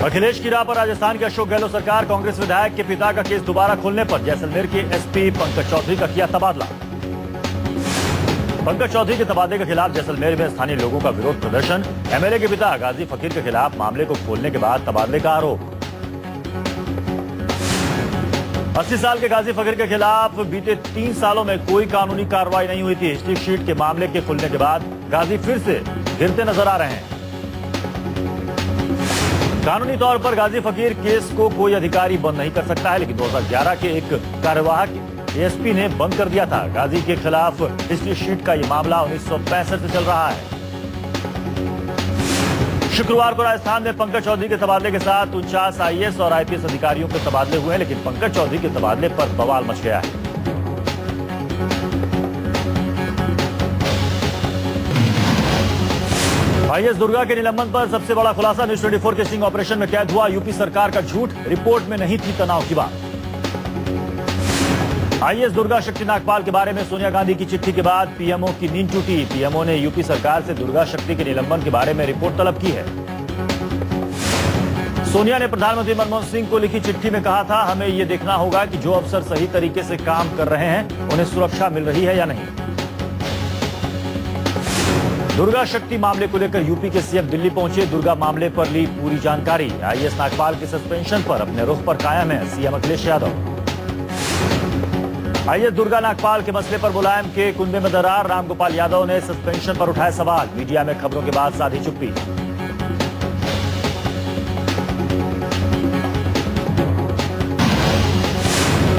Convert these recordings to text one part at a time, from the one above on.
अखिलेश की राह पर राजस्थान की अशोक गहलोत सरकार। कांग्रेस विधायक के पिता का केस दोबारा खोलने पर जैसलमेर के एसपी पंकज चौधरी का किया तबादला। पंकज चौधरी के तबादले के खिलाफ जैसलमेर में स्थानीय लोगों का विरोध प्रदर्शन। एमएलए के पिता गाजी फकीर के खिलाफ मामले को खोलने के बाद तबादले का आरोप। 80 साल के गाजी फकीर के खिलाफ बीते 3 सालों में कोई कानूनी कार्रवाई नहीं हुई थी। हिस्ट्री शीट के मामले के खुलने के बाद गाजी फिर से गिरते नजर आ रहे हैं। कानूनी तौर पर गाजी फकीर केस को कोई अधिकारी बंद नहीं कर सकता है, लेकिन 2011 के एक कार्यवाहक एएसपी ने बंद कर दिया था। गाजी के खिलाफ हिस्ट्री शीट का यह मामला 1965 से चल रहा है। शुक्रवार को राजस्थान में पंकज चौधरी के तबादले के साथ 49 आईएएस और आईपीएस अधिकारियों के तबादले हुए हैं, लेकिन पंकज चौधरी के तबादले पर बवाल मच गया है। आईएएस दुर्गा के निलंबन पर सबसे बड़ा खुलासा। न्यूज 24 के स्टिंग ऑपरेशन में कैद हुआ यूपी सरकार का झूठ। रिपोर्ट में नहीं थी तनाव की बात। आईएएस दुर्गा शक्ति नागपाल के बारे में सोनिया गांधी की चिट्ठी के बाद पीएमओ की नींद टूटी। पीएमओ ने यूपी सरकार से दुर्गा शक्ति के निलंबन के बारे में रिपोर्ट तलब की है। सोनिया ने प्रधानमंत्री मनमोहन सिंह को लिखी चिट्ठी में कहा था, हमें यह देखना होगा कि जो अफसर सही तरीके से काम कर रहे हैं उन्हें सुरक्षा मिल रही है या नहीं। दुर्गा शक्ति मामले को लेकर यूपी के सीएम दिल्ली पहुंचे। दुर्गा मामले पर ली पूरी जानकारी। आईएएस नागपाल के सस्पेंशन पर अपने रुख पर कायम है सीएम अखिलेश यादव। आईएएस दुर्गा नागपाल के मसले पर मुलायम के कुंबे में दरार। रामगोपाल यादव ने सस्पेंशन पर उठाए सवाल। मीडिया में खबरों के बाद साधी चुप्पी।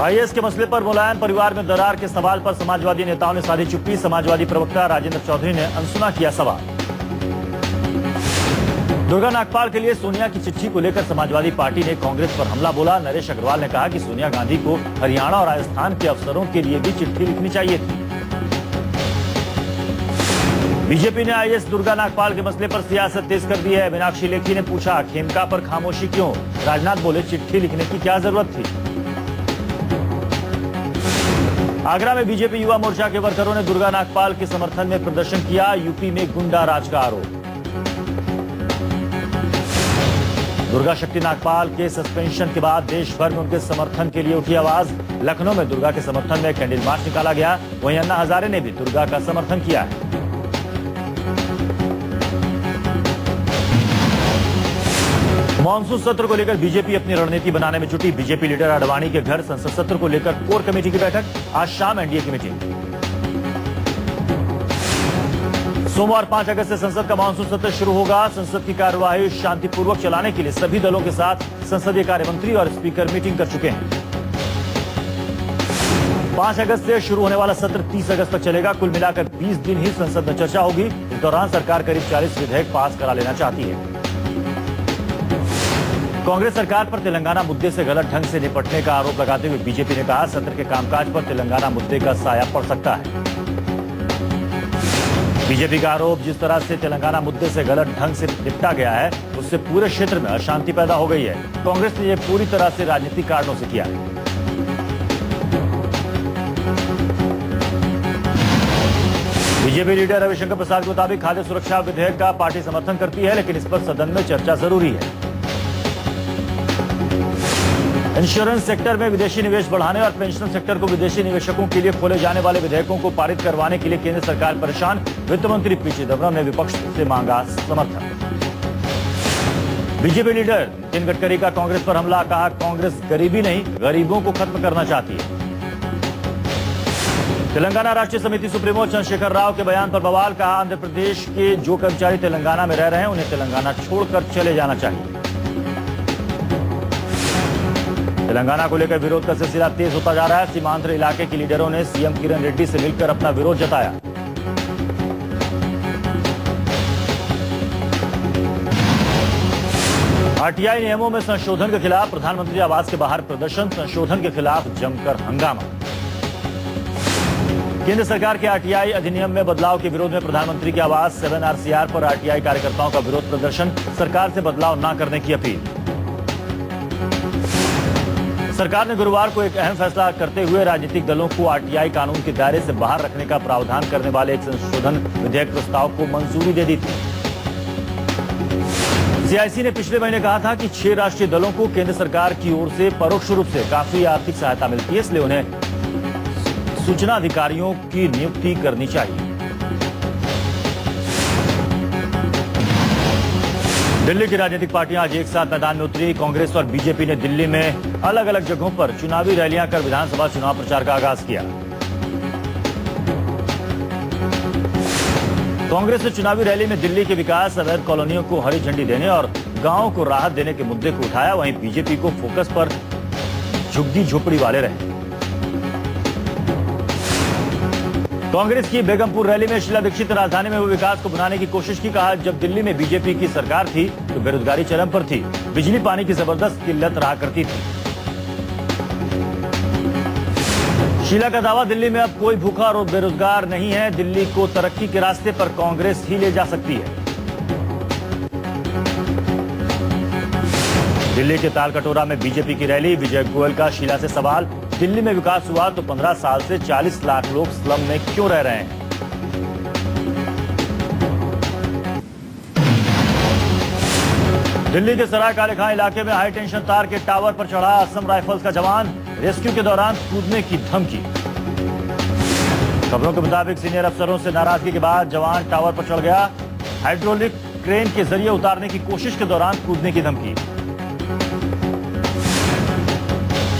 आईएएस के मसले पर मुलायम परिवार में दरार के सवाल पर समाजवादी नेताओं ने साधी चुप्पी। समाजवादी प्रवक्ता राजेंद्र चौधरी ने अनसुना किया सवाल। दुर्गा नागपाल के लिए सोनिया की चिट्ठी को लेकर समाजवादी पार्टी ने कांग्रेस पर हमला बोला। नरेश अग्रवाल ने कहा कि सोनिया गांधी को हरियाणा और राजस्थान के अफसरों के लिए भी चिट्ठी लिखनी चाहिए थी। बीजेपी ने आईएएस दुर्गा नागपाल के मसले पर सियासत तेज कर दी है। मीनाक्षी लेखी ने पूछा, खेमका पर खामोशी क्यों? राजनाथ बोले, चिट्ठी लिखने की क्या जरूरत थी। आगरा में बीजेपी युवा मोर्चा के वर्करों ने दुर्गा नागपाल के समर्थन में प्रदर्शन किया। यूपी में गुंडा राज का आरोप। दुर्गा शक्ति नागपाल के सस्पेंशन के बाद देश भर में उनके समर्थन के लिए उठी आवाज। लखनऊ में दुर्गा के समर्थन में कैंडल मार्च निकाला गया। वहीं अन्ना हजारे ने भी दुर्गा का समर्थन किया है। मॉनसून सत्र को लेकर बीजेपी अपनी रणनीति बनाने में जुटी। बीजेपी लीडर आडवाणी के घर संसद सत्र को लेकर कोर कमेटी की बैठक। आज शाम एनडीए की मीटिंग। सोमवार 5 अगस्त से संसद का मॉनसून सत्र शुरू होगा। संसद की कार्यवाही शांतिपूर्वक चलाने के लिए सभी दलों के साथ संसदीय कार्यमंत्री और स्पीकर मीटिंग कर चुके हैं। 5 अगस्त से शुरू होने वाला सत्र 30 अगस्त तक चलेगा। कुल मिलाकर 20 दिन ही संसद में चर्चा होगी। इस दौरान सरकार करीब 40 विधेयक पास करा लेना चाहती है। कांग्रेस सरकार पर तेलंगाना मुद्दे से गलत ढंग से निपटने का आरोप लगाते हुए बीजेपी ने कहा, सत्र के कामकाज पर तेलंगाना मुद्दे का साया पड़ सकता है। बीजेपी का आरोप, जिस तरह से तेलंगाना मुद्दे से गलत ढंग से निपटा गया है उससे पूरे क्षेत्र में अशांति पैदा हो गई है। कांग्रेस ने यह पूरी तरह से राजनीतिक कारणों से किया है। बीजेपी लीडर रविशंकर प्रसाद के मुताबिक खाद्य सुरक्षा विधेयक का पार्टी समर्थन करती है, लेकिन इस पर सदन में चर्चा जरूरी है। इंश्योरेंस सेक्टर में विदेशी निवेश बढ़ाने और पेंशन सेक्टर को विदेशी निवेशकों के लिए खोले जाने वाले विधेयकों को पारित करवाने के लिए केंद्र सरकार परेशान। वित्त मंत्री पी चिदम्बरम ने विपक्ष से मांगा समर्थन। बीजेपी लीडर नितिन गडकरी का कांग्रेस पर हमला। कहा, कांग्रेस गरीबी नहीं गरीबों को खत्म करना चाहती है। तेलंगाना राष्ट्रीय समिति सुप्रीमो चंद्रशेखर राव के बयान पर बवाल। कहा, आंध्र प्रदेश के जो कर्मचारी तेलंगाना में रह रहे हैं उन्हें तेलंगाना छोड़कर चले जाना चाहिए। तेलंगाना को लेकर विरोध का सिलसिला तेज होता जा रहा है। सीमांध्र इलाके के लीडरों ने सीएम किरण रेड्डी से मिलकर अपना विरोध जताया। आरटीआई नियमों में संशोधन के खिलाफ प्रधानमंत्री आवास के बाहर प्रदर्शन। संशोधन के खिलाफ जमकर हंगामा। केंद्र सरकार के आरटीआई अधिनियम में बदलाव के विरोध में प्रधानमंत्री के आवास 7RCR पर आरटीआई कार्यकर्ताओं का विरोध प्रदर्शन। सरकार से बदलाव न करने की अपील। सरकार ने गुरुवार को एक अहम फैसला करते हुए राजनीतिक दलों को आरटीआई कानून के दायरे से बाहर रखने का प्रावधान करने वाले एक संशोधन विधेयक प्रस्ताव को मंजूरी दे दी थी। सीआईसी ने पिछले महीने कहा था कि 6 राष्ट्रीय दलों को केंद्र सरकार की ओर से परोक्ष रूप से काफी आर्थिक सहायता मिलती है, इसलिए उन्हें सूचना अधिकारियों की नियुक्ति करनी चाहिए। दिल्ली की राजनीतिक पार्टियां आज एक साथ मैदान में उतरी। कांग्रेस और बीजेपी ने दिल्ली में अलग अलग जगहों पर चुनावी रैलियां कर विधानसभा चुनाव प्रचार का आगाज किया। कांग्रेस ने चुनावी रैली में दिल्ली के विकास, अवैध कॉलोनियों को हरी झंडी देने और गांवों को राहत देने के मुद्दे को उठाया। वहीं बीजेपी को फोकस पर झुग्गी झोपड़ी वाले रहे। कांग्रेस की बेगमपुर रैली में शीला दीक्षित ने राजधानी में हुए विकास को बनाने की कोशिश की। कहा, जब दिल्ली में बीजेपी की सरकार थी तो बेरोजगारी चरम पर थी, बिजली पानी की जबरदस्त किल्लत रहा करती थी। शीला का दावा, दिल्ली में अब कोई भूखा और बेरोजगार नहीं है। दिल्ली को तरक्की के रास्ते पर कांग्रेस ही ले जा सकती है। दिल्ली के तालकटोरा में बीजेपी की रैली। विजय गोयल का शीला से सवाल, दिल्ली में विकास हुआ तो 15 साल से 40 लाख लोग स्लम में क्यों रह रहे हैं? दिल्ली के सराय काले खां इलाके में हाई टेंशन तार के टावर पर चढ़ा असम राइफल्स का जवान, रेस्क्यू के दौरान कूदने की धमकी। खबरों के मुताबिक सीनियर अफसरों से नाराजगी के बाद जवान टावर पर चढ़ गया। हाइड्रोलिक क्रेन के जरिए उतारने की कोशिश के दौरान कूदने की धमकी।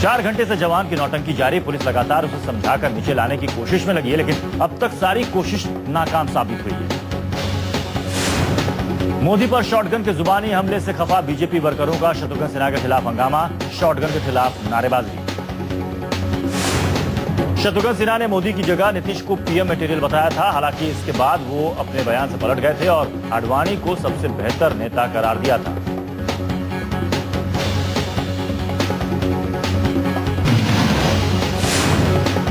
4 घंटे से जवान की नौटंकी जारी। पुलिस लगातार उसे समझाकर नीचे लाने की कोशिश में लगी है, लेकिन अब तक सारी कोशिश नाकाम साबित हुई है। मोदी पर शॉटगन के जुबानी हमले से खफा बीजेपी वर्करों का शत्रुघ्न सिन्हा के खिलाफ हंगामा, शॉटगन के खिलाफ नारेबाजी। शत्रुघ्न सिन्हा ने मोदी की जगह नीतीश को पीएम मटेरियल बताया था। हालांकि इसके बाद वो अपने बयान से पलट गए थे और आडवाणी को सबसे बेहतर नेता करार दिया था।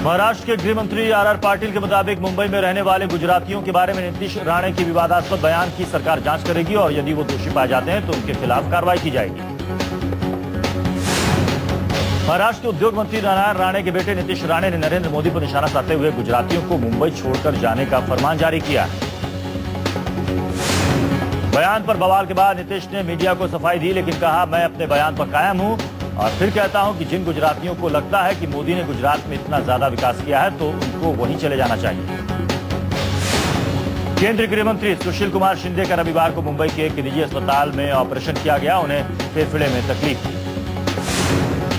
महाराष्ट्र के गृह मंत्री आर पाटिल के मुताबिक मुंबई में रहने वाले गुजरातियों के बारे में नीतीश राणे की विवादास्पद बयान की सरकार जांच करेगी और यदि वो दोषी पाए जाते हैं तो उनके खिलाफ कार्रवाई की जाएगी। महाराष्ट्र के उद्योग मंत्री नारायण राणे के बेटे नीतीश राणे ने नरेंद्र मोदी पर निशाना साधते हुए गुजरातियों को मुंबई छोड़कर जाने का फरमान जारी किया। बयान पर बवाल के बाद नीतीश ने मीडिया को सफाई दी, लेकिन कहा, मैं अपने बयान पर कायम हूं और फिर कहता हूं कि जिन गुजरातियों को लगता है कि मोदी ने गुजरात में इतना ज्यादा विकास किया है तो उनको वहीं चले जाना चाहिए। केंद्रीय गृह मंत्री सुशील कुमार शिंदे का रविवार को मुंबई के एक निजी अस्पताल में ऑपरेशन किया गया। उन्हें फेफड़े में तकलीफ थी।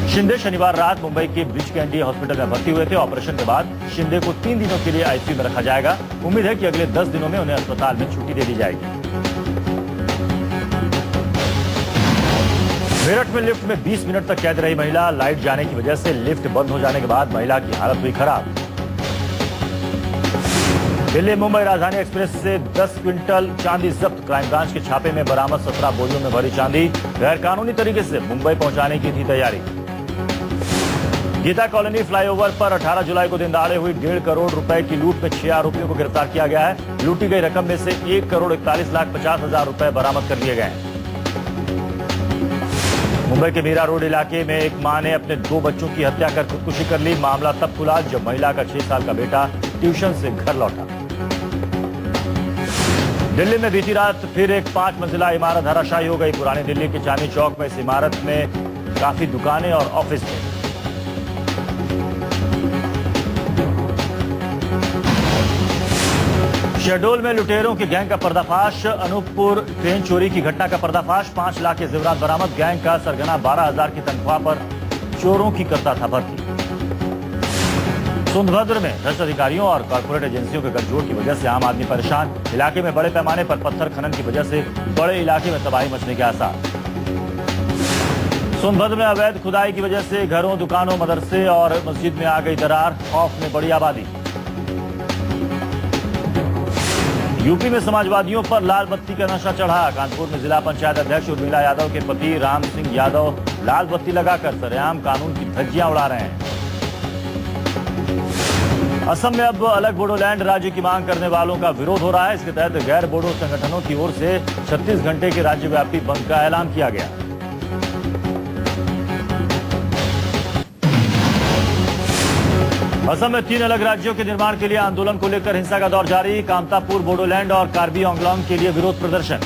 शिंदे शनिवार रात मुंबई के ब्रिज कैंडी हॉस्पिटल में भर्ती हुए थे। ऑपरेशन के बाद शिंदे को 3 दिनों के लिए आईसीयू में रखा जाएगा। उम्मीद है कि अगले 10 दिनों में उन्हें अस्पताल में छुट्टी दे दी जाएगी। मेरठ में लिफ्ट में 20 मिनट तक कैद रही महिला। लाइट जाने की वजह से लिफ्ट बंद हो जाने के बाद महिला की हालत हुई खराब। दिल्ली मुंबई राजधानी एक्सप्रेस से 10 क्विंटल चांदी जब्त। क्राइम ब्रांच के छापे में बरामद 17 बोरियों में भरी चांदी। गैर कानूनी तरीके से मुंबई पहुंचाने की थी तैयारी। गीता कॉलोनी फ्लाईओवर पर 18 जुलाई को दिन दहाड़े हुई 1.5 करोड़ रुपए की लूट में 6 आरोपियों को गिरफ्तार किया गया है। लूटी गई रकम में से 1,41,50,000 रुपए बरामद कर लिए गए हैं। मुंबई के मीरा रोड इलाके में एक मां ने अपने 2 बच्चों की हत्या कर खुदकुशी कर ली। मामला तब खुला जब महिला का 6 साल का बेटा ट्यूशन से घर लौटा। दिल्ली में बीती रात फिर एक 5 मंजिला इमारत धराशायी हो गई। पुरानी दिल्ली के चांदनी चौक में इस इमारत में काफी दुकानें और ऑफिस थे। शहडोल में लुटेरों के गैंग का पर्दाफाश। अनूपपुर ट्रेन चोरी की घटना का पर्दाफाश। 5 लाख के जेवरात बरामद। गैंग का सरगना 12,000 की तनख्वाह पर चोरों की करता था भर्ती। सोनभद्र में भ्रष्ट अधिकारियों और कॉर्पोरेट एजेंसियों के गठजोड़ की वजह से आम आदमी परेशान। इलाके में बड़े पैमाने पर पत्थर खनन की वजह से बड़े इलाके में तबाही मचने के आसार। सोनभद्र में अवैध खुदाई की वजह से घरों, दुकानों, मदरसे और मस्जिद में आ गई दरार। खौफ में बड़ी आबादी। यूपी में समाजवादियों पर लाल बत्ती का नशा चढ़ा। कानपुर में जिला पंचायत अध्यक्ष उर्मिला यादव के पति राम सिंह यादव लाल बत्ती लगाकर सरेआम कानून की धज्जियां उड़ा रहे हैं। असम में अब अलग बोडोलैंड राज्य की मांग करने वालों का विरोध हो रहा है। इसके तहत गैर बोडो संगठनों की ओर से 36 घंटे के राज्यव्यापी बंद का ऐलान किया गया। असम में 3 अलग राज्यों के निर्माण के लिए आंदोलन को लेकर हिंसा का दौर जारी। कामतापुर, बोडोलैंड और कार्बी आंगलोंग के लिए विरोध प्रदर्शन।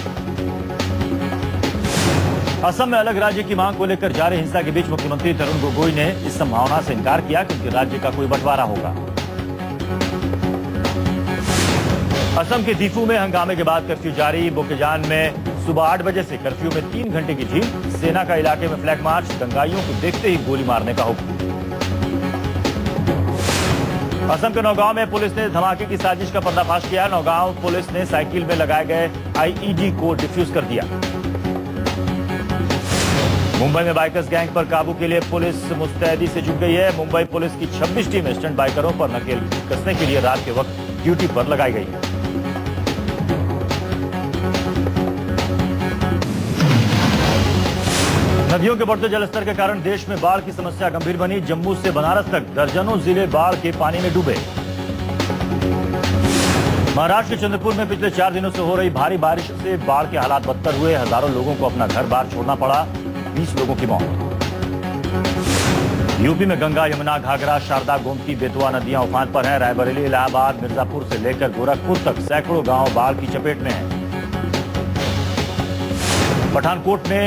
असम में अलग राज्य की मांग को लेकर जारी हिंसा के बीच मुख्यमंत्री तरुण गोगोई ने इस संभावना से इनकार किया कि उनके राज्य का कोई बंटवारा होगा। असम के दीफू में हंगामे के बाद कर्फ्यू जारी। बोकेजान में सुबह 8 बजे से कर्फ्यू में 3 घंटे की ढील। सेना का इलाके में फ्लैग मार्च। दंगाइयों को देखते ही गोली मारने का हुक्म। असम के नौगांव में पुलिस ने धमाके की साजिश का पर्दाफाश किया। नौगांव पुलिस ने साइकिल में लगाए गए आईईडी को डिफ्यूज कर दिया। मुंबई में बाइकर्स गैंग पर काबू के लिए पुलिस मुस्तैदी से जुट गई है। मुंबई पुलिस की 26 टीम स्टंट बाइकरों पर नकेल कसने के लिए रात के वक्त ड्यूटी पर लगाई गई है। नदियों के बढ़ते जलस्तर के कारण देश में बाढ़ की समस्या गंभीर बनी। जम्मू से बनारस तक दर्जनों जिले बाढ़ के पानी में डूबे। महाराष्ट्र के चंद्रपुर में पिछले 4 दिनों से हो रही भारी बारिश से बाढ़ के हालात बदतर हुए। हजारों लोगों को अपना घर बार छोड़ना पड़ा। 20 लोगों की मौत। यूपी में गंगा, यमुना, घाघरा, शारदा, गोमती, बेतवा नदियां उफान पर हैं। रायबरेली, इलाहाबाद, मिर्जापुर से लेकर गोरखपुर तक सैकड़ों गांव बाढ़ की चपेट में हैं। पठानकोट में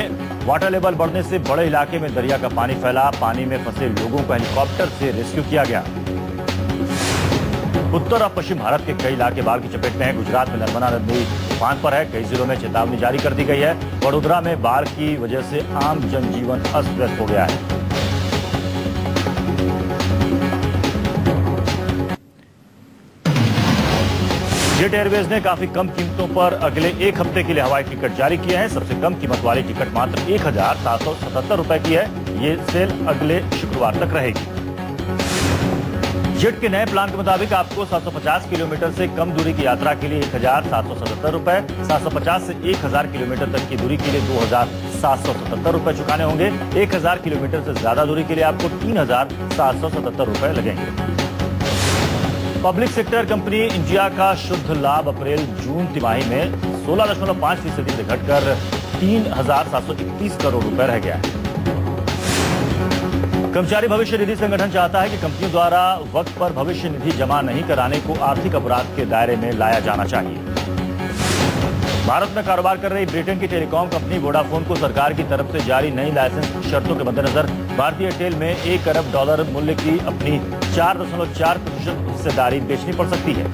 वाटर लेवल बढ़ने से बड़े इलाके में दरिया का पानी फैला। पानी में फंसे लोगों को हेलीकॉप्टर से रेस्क्यू किया गया। उत्तर और पश्चिम भारत के कई इलाके बाढ़ की चपेट में हैं। गुजरात में नर्मदा नदी उफान पर है। कई जिलों में चेतावनी जारी कर दी गई है। वडोदरा में बाढ़ की वजह से आम जनजीवन अस्त व्यस्त हो गया है। जेट एयरवेज ने काफी कम कीमतों पर अगले 1 हफ्ते के लिए हवाई टिकट जारी किए हैं। सबसे कम कीमत वाली टिकट मात्र 1,777 रुपए की है। ये सेल अगले शुक्रवार तक रहेगी। जेट के नए प्लान के मुताबिक आपको 750 किलोमीटर से कम दूरी की यात्रा के लिए 1,777 रुपए, 750 से 1,000 किलोमीटर तक की दूरी के लिए 2,777 रुपए चुकाने होंगे। 1,000 किलोमीटर से ज्यादा दूरी के लिए आपको 3,777 रुपए लगेंगे। पब्लिक सेक्टर कंपनी इंडिया का शुद्ध लाभ अप्रैल-जून तिमाही में 16.5% से घटकर 3,731 करोड़ रुपए रह गया है। कर्मचारी भविष्य निधि संगठन चाहता है कि कंपनियों द्वारा वक्त पर भविष्य निधि जमा नहीं कराने को आर्थिक अपराध के दायरे में लाया जाना चाहिए। भारत में कारोबार कर रही ब्रिटेन की टेलीकॉम कंपनी वोडाफोन को सरकार की तरफ से जारी नई लाइसेंस शर्तों के मद्देनजर भारतीय एयरटेल में $1 अरब मूल्य की अपनी 4.4% हिस्सेदारी बेचनी पड़ सकती है।